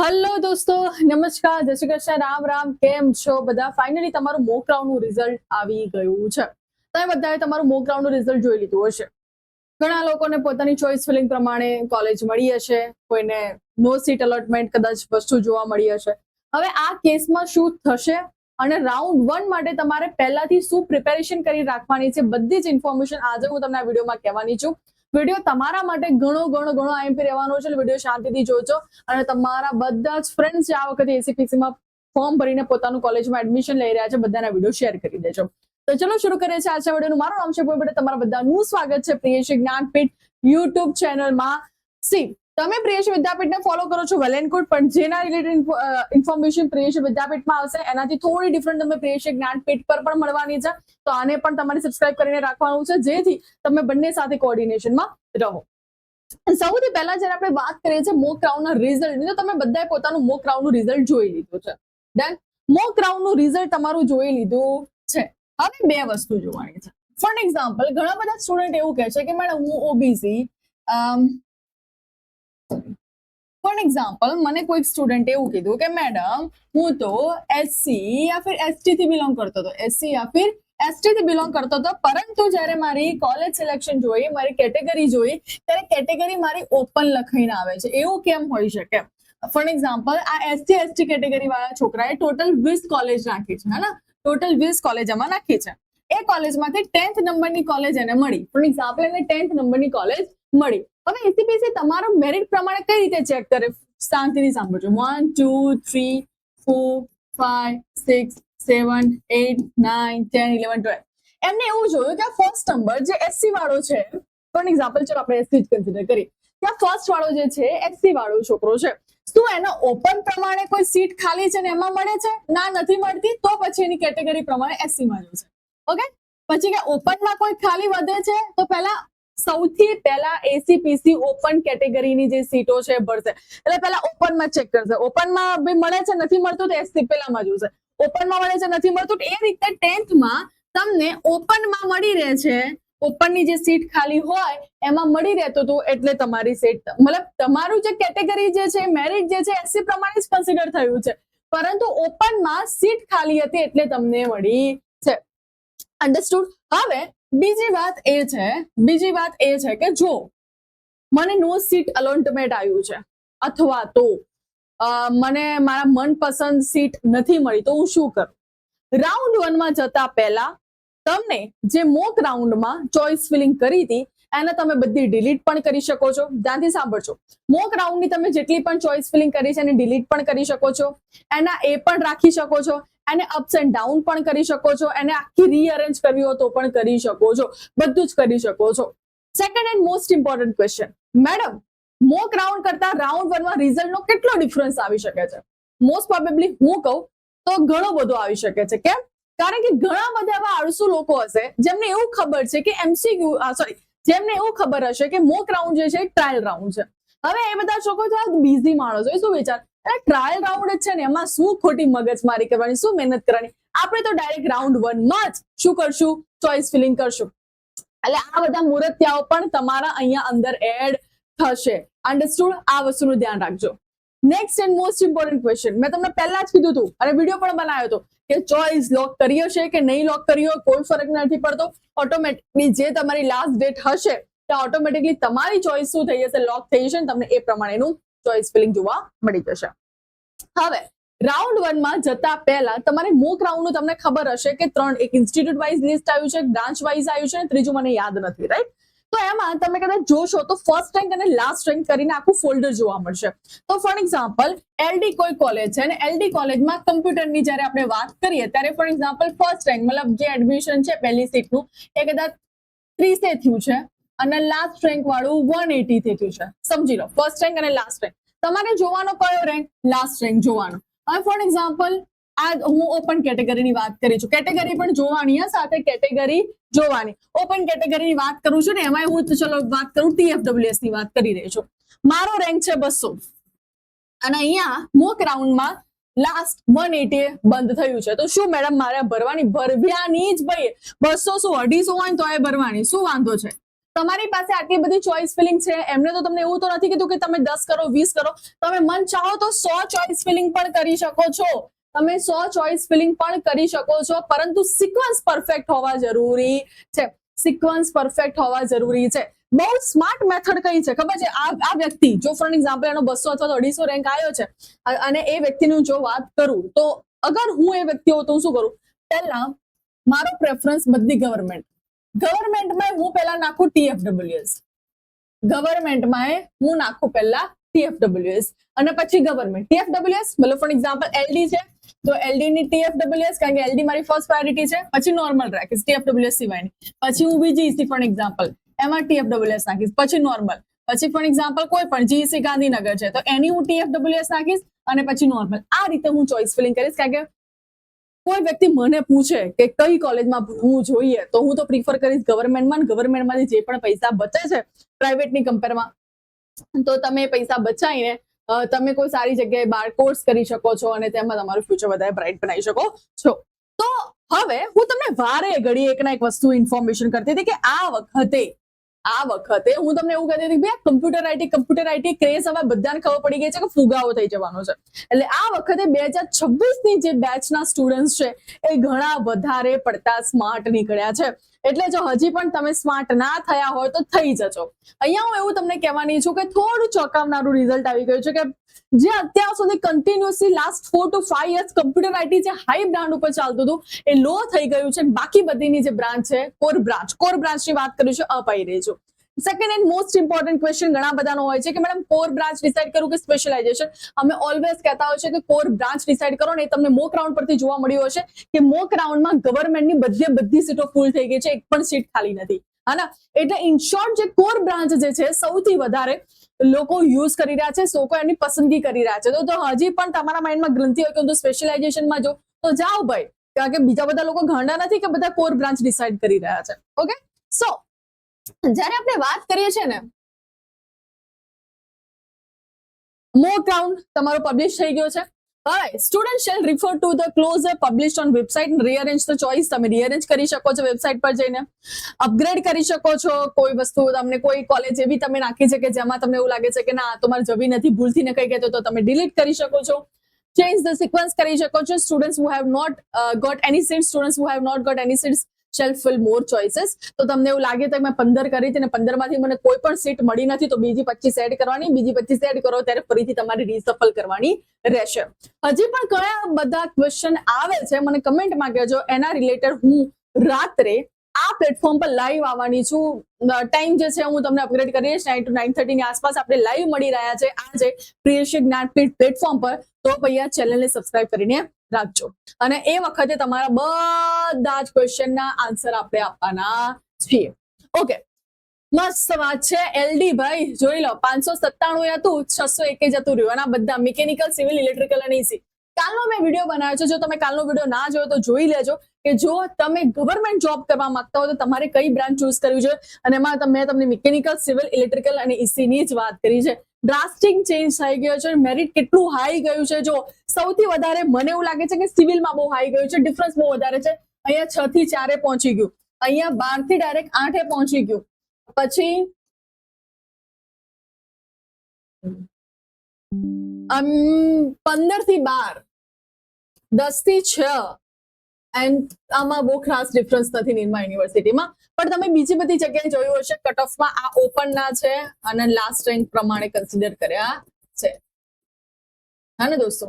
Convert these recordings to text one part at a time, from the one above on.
Hello દોસ્તો, નમસ્કાર, જય શ્રી કૃષ્ણ, રામ રામ. કેમ છો બધા? ફાઇનલી તમારું મોક રાઉન્ડનું રિઝલ્ટ આવી ગયું છે. તમે બધાએ તમારું મોક રાઉન્ડનું રિઝલ્ટ જોઈ લીધું હશે. ઘણા લોકોને પોતાની ચોઇસ ફિલિંગ પ્રમાણે કોલેજ મળી હશે, કોઈને નો સીટ અલોટમેન્ટ કદાચ વસ્તુ જોવા મળી હશે. હવે આ કેસમાં શું થશે અને રાઉન્ડ 1 માટે તમારે પહેલાથી શું પ્રિપેરેશન કરી રાખવાની છે, બધી જ ઇન્ફોર્મેશન આજે હું તમને આ વિડીયોમાં કહેવાની છું. વિડીયો તમારા માટે ઘણો આઈએમપી રહેવાનો છે. વિડીયો શાંતિથી જોજો અને તમારા બધા જ ફ્રેન્ડ્સ જે આ વખતે એસીપીસીમાં ફોર્મ ભરીને પોતાનું કોલેજમાં એડમિશન લઈ રહ્યા છે, બધાના વિડીયો શેર કરી દેજો. તો ચલો શરૂ કરીએ છીએ આજના વિડીયોનું. મારું નામ છે પોઈબડે. તમારા બધાનું સ્વાગત છે પ્રિયશ્રી જ્ઞાનપીઠ યુટ્યુબ ચેનલમાં. તમે પ્રિયશ્રી વિદ્યાપીઠને ફોલો કરો છો, વેલ એન્ડ ગુડ, પણ જેના રિલેટેડ ઇન્ફોર્મેશન પ્રિયશ્રી વિદ્યાપીઠમાં આવશે એનાથી થોડી ડિફરન્ટ તમે પ્રિયશ્રી જ્ઞાનપીઠ પર પણ મળવાની છે. તો આને પણ તમારે સબસ્ક્રાઇબ કરીને રાખવાનું છે, જેથી તમે બંને સાથે કોઓર્ડિનેશનમાં રહો. સૌથી પહેલા જ્યારે આપણે વાત કરીએ છીએ મોક રાઉન્ડના રિઝલ્ટની, તો તમે બધાએ પોતાનું મોક રાઉન્ડનું રિઝલ્ટ જોઈ લીધું છે. ડન. મોક રાઉન્ડનું રિઝલ્ટ તમારું જોઈ લીધું છે. હવે બે વસ્તુ જોવાની છે. ફોર એક્ઝામ્પલ, ઘણા બધા સ્ટુડન્ટ એવું કહે છે કે મેડમ હું ઓબીસી, ફોર એક્ઝામ્પલ મને કોઈક સ્ટુડન્ટ એવું કીધું કે મેડમ હું તો એસસી યા ફિર એસટી થી બિલોંગ કરતો હતો, એસસી યા ફિર એસટી થી બિલોંગ કરતો હતો, પરંતુ જ્યારે મારી કોલેજ સિલેક્શન જોઈ, મારી કેટેગરી જોઈ, ત્યારે કેટેગરી મારી ઓપન લખાઈને આવે છે. એવું કેમ હોઈ શકે? ફોર એક્ઝામ્પલ, આ એસટી એસટી કેટેગરી વાળા છોકરાએ ટોટલ 20 કોલેજ નાખી છે, હે ને? ટોટલ 20 કોલેજ આમાં નાખી છે. એ કોલેજમાંથી 10th નંબરની કોલેજ એને મળી. ફોર એક્ઝામ્પલ, એને 10th નંબરની કોલેજ મળી. હવે એસીપીસી તમારો મેરિટ પ્રમાણે કઈ રીતે ચેક કરે? શાંતિથી સાંભળજો. 1 2 3 4 5 6 7 8 9 10 11 12. એમને એવું જોયું કે આ ફર્સ્ટ નંબર જે એસસી વાળો છે, ફોર એક્ઝામ્પલ ચલો આપણે એસસી જ કન્સિડર કરીએ, કે આ ફર્સ્ટ વાળો જે છે એસસી વાળો છોકરો છે, શું એના ઓપન પ્રમાણે કોઈ સીટ ખાલી છે ને એમાં મળે છે? ના, નથી મળતી. તો પછી એની કેટેગરી પ્રમાણે એસસી માં જશે. ઓકે, પછી કે ઓપનમાં કોઈ ખાલી વધે છે, તો સૌથી પહેલા એસીપીસી ઓપન કેટેગરીની જે સીટો છે ભરશે. એટલે પહેલા ઓપનમાં ચેક કરશે. ઓપનમાં બી મળે છે, નથી મળતું, તો એસસી પહેલામાં જોશે. ઓપનમાં મળે છે, નથી મળતું, એ રીતે 10th માં તમને ઓપનમાં મળી રહે છે, ઓપનની જે સીટ ખાલી હોય એમાં મળી રહેતું હતું, એટલે તમારી સીટ, મતલબ તમારું જે કેટેગરી જે છે, મેરિટ જે છે એસસી પ્રમાણે જ કન્સિડર થયું છે, પરંતુ ઓપનમાં સીટ ખાલી હતી એટલે તમને મળી છે. અન્ડરસ્ટુડ? હવે બીજી વાત એ છે કે જો મને નો સીટ અલોટમેન્ટ આવ્યું છે, અથવા તો મને મારા મનપસંદ સીટ નથી મળી, તો હું શું કરું? રાઉન્ડ 1 માં જતા પહેલા તમને જે મોક રાઉન્ડમાં ચોઇસ ફિલિંગ કરી હતી એને તમે બધી ડિલીટ પણ કરી શકો છો. ધ્યાનથી સાંભળજો. મોક રાઉન્ડની તમે જેટલી પણ ચોઇસ ફિલિંગ કરી છે એને ડિલીટ પણ કરી શકો છો, એના એ પણ રાખી શકો છો, એને અપ્સ એન્ડ ડાઉન પણ કરી શકો છો, એને આખી રીઅરેન્જ કરવી હોય તો પણ કરી શકો છો, બધું જ કરી શકો છો. Second and most important question, madam mock round કરતા રાઉન્ડ 1 માં રિઝલ્ટનો કેટલો ડિફરન્સ આવી શકે છે? મોસ્ટ પ્રોબેબલી હું કહું તો ઘણો બધો આવી શકે છે. કેમ? કારણ કે ઘણા બધા એવા આળસુ લોકો હશે જેમને એવું ખબર છે કે જેમને એવું ખબર હશે કે મોક રાઉન્ડ જે છે ટ્રાયલ રાઉન્ડ છે. હવે એ બધા છોકરો થોડા બિઝી માણસો શું વિચાર, ટ્રાયલ રાઉન્ડ જ છે ને, એમાં શું ખોટી મગજમારી કરવાની, શું મહેનત કરવાની, આપણે તો ડાયરેક્ટ રાઉન્ડ 1 માં જ શું કરશું? ચોઇસ ફિલિંગ કરશું. એટલે આ બધા મૂર્તિયાઓ પણ તમારા અહીંયા અંદર એડ થશે. અન્ડરસ્ટુડ? આ વસ્તુનું ધ્યાન રાખજો. Next and most important question, મેં તમને પહેલા જ કીધું હતું અને વિડીયો પણ બનાવ્યો હતો કે ચોઇસ લોક કરી હશે કે નહીં લોક કરી હોય કોઈ ફરક નથી પડતો. ઓટોમેટિકલી જે તમારી લાસ્ટ ડેટ હશે ત્યાં ઓટોમેટિકલી તમારી ચોઇસ શું થઈ જશે? લોક થઈ જશે, તમને એ પ્રમાણેનું ચોઇસ ફિલિંગ જોવા મળી જશે. હવે રાઉન્ડ 1 માં જતા પહેલા તમારે મોક રાઉન્ડનું તમને ખબર હશે કે 3, એક ઇન્સ્ટિટ્યૂટ વાઇઝ લિસ્ટ આવ્યું છે, બ્રાન્ચ વાઇઝ આવ્યું છે, ત્રીજું મને યાદ નથી, રાઈટ? તો એમાં તમે કદાચ જોશો તો ફર્સ્ટ રેન્ક અને લાસ્ટ રેન્ક કરીને આખું ફોલ્ડર જોવા મળશે. તો ફોર એક્ઝામ્પલ, એલડી કોઈ કોલેજ છે અને એલડી કોલેજમાં કમ્પ્યુટરની જ્યારે આપણે વાત કરીએ ત્યારે ફોર એક્ઝામ્પલ ફર્સ્ટ રેન્ક મતલબ જે એડમિશન છે પહેલી સીટનું એ કદાચ 30 થયું છે અને લાસ્ટ રેન્ક વાળું 180 થી થયું છે. સમજી લો, ફર્સ્ટ રેન્ક અને લાસ્ટ રેન્ક તમારે જોવાનો કયો રેન્ક? લાસ્ટ રેન્ક જોવાનો. હવે ફોર એક્ઝામ્પલ આ હું ઓપન કેટેગરીની વાત કરી છું, કેટેગરી પણ જોવાની, સાથે કેટેગરી જોવાની. ઓપન કેટેગરીની વાત કરું છું ને, એમાં હું ચલો વાત કરું TFWS ની વાત કરી રહી છું. મારો રેન્ક છે 200 અને અહીંયા મોક રાઉન્ડમાં લાસ્ટ 180 બંધ થયું છે. તો શું મેડમ મારે ભરવાની? ભરવ્યાની જ ભાઈ. 200 શું 250 હોય તો એ ભરવાની, શું વાંધો છે? તમારી પાસે આટલી બધી ચોઇસ ફિલિંગ છે, એમને તો તમને એવું તો નથી કીધું કે તમે 10 કરો 20 કરો, તમે મન ચાહો તો 100 ચોઇસ ફિલિંગ પણ કરી શકો છો, તમે 100 ચોઇસ ફિલિંગ પણ કરી શકો છો, પરંતુ સિક્વન્સ પરફેક્ટ હોવા જરૂરી છે, સિક્વન્સ પરફેક્ટ હોવા જરૂરી છે. બહુ સ્માર્ટ મેથડ કઈ છે ખબર છે? આ વ્યક્તિ જો ફોર એક્ઝામ્પલ એનો 200 અથવા 250 રેન્ક આવ્યો છે અને એ વ્યક્તિનું જો વાત કરું તો અગર હું એ વ્યક્તિ હોઉં તો શું કરું? પહેલા મારો પ્રેફરન્સ બધી ગવર્મેન્ટમાં હું પહેલા નાખું TFWS, ગવર્મેન્ટમાં હું નાખું પહેલા TFWS અને પછી ગવર્મેન્ટ. TFWS મતલબ ફોર એક્ઝામ્પલ LD છે તો LD ની TFWS, કારણ કે LD મારી ફર્સ્ટ પ્રાયોરિટી છે, પછી નોર્મલ રાખીશ TFWS સિવાયની, પછી હું BGEC ફોર એક્ઝામ્પલ એમાં TFWS નાખીશ, પછી નોર્મલ, પછી ફોર એક્ઝામ્પલ કોઈ પણ GEC ગાંધીનગર છે તો એની હું TFWS નાખીશ અને પછી નોર્મલ. આ રીતે હું ચોઇસ ફિલિંગ કરીશ, કારણ કે કોઈ વ્યક્તિ મને પૂછે કે કઈ કોલેજમાં ભણવું જોઈએ તો હું તો પ્રિફર કરીશ ગવર્મેન્ટમાં. ગવર્મેન્ટમાંથી જે પણ પૈસા બચે છે પ્રાઇવેટની કમ્પેરમાં, તો તમે પૈસા બચાવીને તમે કોઈ સારી જગ્યાએ બાર કોર્સ કરી શકો છો અને તેમાં તમારું ફ્યુચર વધારે બ્રાઇટ બનાવી શકો છો. તો હવે હું તમને વારે ઘડી એક ના એક વસ્તુ ઇન્ફોર્મેશન કરતી હતી કે આ વખતે હું તમને એવું કહેતી હતી કે કમ્પ્યુટર આઈટી ક્રેઝ હવે બધાને ખબર પડી ગઈ છે કે ફુગાવો થઈ જવાનો છે. એટલે આ વખતે 2026 ની જે બેચના સ્ટુડન્ટ્સ છે એ ઘણા વધારે પડતા સ્માર્ટ નીકળ્યા છે. એટલે જો હજી પણ તમે સ્માર્ટ ના થયા હોય તો થઈ જજો. અહીંયા હું એવું તમને કહેવાની છું કે થોડું ચોંકાવનારું રિઝલ્ટ આવી ગયું છે કે જે અત્યાર સુધી continuously last 4 to 5 years computer IT જે હાઈ બ્રાન્ડ ઉપર ચાલતું હતું એ લો થઈ ગયું છે. બાકી બધીની જે બ્રાન્ચ છે કોર બ્રાન્ચની વાત કરીશું, અપાઈ રહી છું. Second and most important question ઘણા બધાનો હોય છે કે મેડમ કોર બ્રાન્ચ ડિસાઇડ કરું કે સ્પેશિયલાઇઝેશન? અમે ઓલવેઝ કહેતા હોય છે કે કોર બ્રાન્ચ ડિસાઇડ કરો ને. તમને મોક રાઉન્ડ પરથી જોવા મળ્યું હશે કે મોક રાઉન્ડમાં ગવર્મેન્ટની બધી સીટો ફૂલ થઈ ગઈ છે, એક પણ સીટ ખાલી નથી, હા. એટલે ઇન શોર્ટ જે કોર બ્રાન્ચ જે છે સૌથી વધારે લોકો યુઝ કરી રહ્યા છે, લોકો એની પસંદગી કરી રહ્યા છે. તો હજી પણ તમારા માઇન્ડમાં ગ્રંથિ હોય કે સ્પેશિયલાઇઝેશનમાં જો તો જાઓ ભાઈ, કારણ કે બીજા બધા લોકો ગાંડા નથી કે બધા કોર બ્રાન્ચ ડિસાઇડ કરી રહ્યા છે. ઓકે, સો જ્યારે આપણે વાત કરીએ છીએ ને, મોક રાઉન્ડ તમારો પબ્લિશ થઈ ગયો છે. Student shall refer to the closure published on website, rearrange the choice. તમે રીઅરેન્જ કરી શકો છો વેબસાઇટ પર જઈને, અપગ્રેડ કરી શકો છો. કોઈ વસ્તુ તમને કોઈ કોલેજ એવી તમે નાખી છે કે જેમાં તમને એવું લાગે છે કે ના તમારે જવી નથી, ભૂલથી ને કઈ કહેતો તો તમે ડિલીટ કરી શકો છો. ચેન્જ ધ સિક્વન્સ કરી શકો છો. Students who have not got any seats, students who have not got any seats shall fill more choices. તો તમને એવું લાગે તો મેં 15 કરી હતી ને 15 માંથી મને કોઈ પણ સીટ મળી નથી તો બીજી 25 એડ કરવાની, બીજી 25 એડ કરો ત્યારે ફરીથી તમારે રીસફલ કરવાની રહેશે. હજી પણ કયા બધા ક્વેશ્ચન આવે છે મને કમેન્ટમાં કહેજો. એના રિલેટેડ હું રાત્રે આ પ્લેટફોર્મ પર લાઈવ આવવાની છું. ટાઈમ જે છે હું તમને અપગ્રેડ કરીશ. 9 to 9:30 ની આસપાસ આપણે લાઈવ મળી રહ્યા છે આજે પ્રિયશી જ્ઞાનપીઠ પ્લેટફોર્મ પર. તો ભૈયા ચેનલને સબસ્ક્રાઇબ કરીને રાખજો અને એ વખતે તમારા બધા જ ક્વેશ્ચનના આન્સર આપણે આપવાના છીએ. ઓકે, મસ્ત વાત છે. એલડી ભાઈ જોઈ લો, 597 હતું, 601 જતું રહ્યું. અને આ બધા મિકેનિકલ, સિવિલ, ઇલેક્ટ્રિકલ અને ઈસી. કાલનો મેં વિડીયો બનાવ્યો છે, જો તમે કાલનો વિડીયો ના જોયો તો જોઈ લેજો કે જો તમે ગવર્મેન્ટ જોબ કરવા માંગતા હો તો તમારે કઈ બ્રાન્ચ ચૂઝ કરવી જોઈએ. અને એમાં મેં તમને મિકેનિકલ, સિવિલ, ઇલેક્ટ્રિકલ અને ઈસી ની જ વાત કરી છે. ડ્રાસ્ટિક ચેન્જ થઈ ગયો છે. મેરિટ કેટલું હાઈ ગયું છે. જો સૌથી વધારે મને એવું લાગે છે કે સિવિલમાં બહુ હાઈ ગયું છે, ડિફરન્સ બહુ વધારે છે. અહીંયા 6 થી 4 પહોંચી ગયું, અહીંયા 12 થી ડાયરેક્ટ 8 પહોંચી ગયું, પછી 15 થી 12, 10 થી 6 એન્ડ આમાં બહુ ખાસ ડિફરન્સ નથી નિરમા યુનિવર્સિટીમાં. પણ તમે બીજી બધી જગ્યાએ જોયું હશે કટ ઓફમાં આ ઓપન ના છે અને લાસ્ટ રેન્ક પ્રમાણે કન્સિડર કર્યા છે, હા ને દોસ્તો.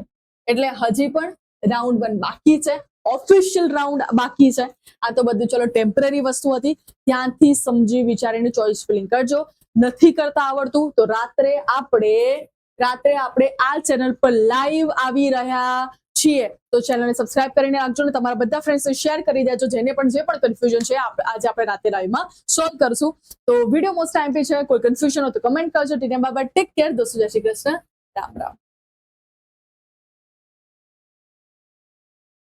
એટલે હજી પણ રાઉન્ડ 1 બાકી છે, ઓફિશિયલ રાઉન્ડ બાકી છે. આ તો બધું ચલો ટેમ્પરરી વસ્તુ હતી, ત્યાંથી સમજી વિચારીને ચોઇસ ફિલિંગ કરજો. નથી કરતા આવડતું તો રાત્રે આપણે આ ચેનલ પર લાઈવ આવી રહ્યા છીએ, તો ચેનલને સબસ્ક્રાઇબ કરીને રાખજો અને તમારા બધા ફ્રેન્ડ્સને શેર કરી દેજો. જેને પણ જે પણ કન્ફ્યુઝન છે આજે આપણે રાતે લાઈવમાં સોલ્વ કરશું. તો વિડીયો મોસ્ટ ટાઈમ પે છે, કોઈ કન્ફ્યુઝન હોય તો કમેન્ટ કરજો. ટીના બાબા, ટેક કેર દોસ્તો, જય શ્રી કૃષ્ણ, રામ રામ.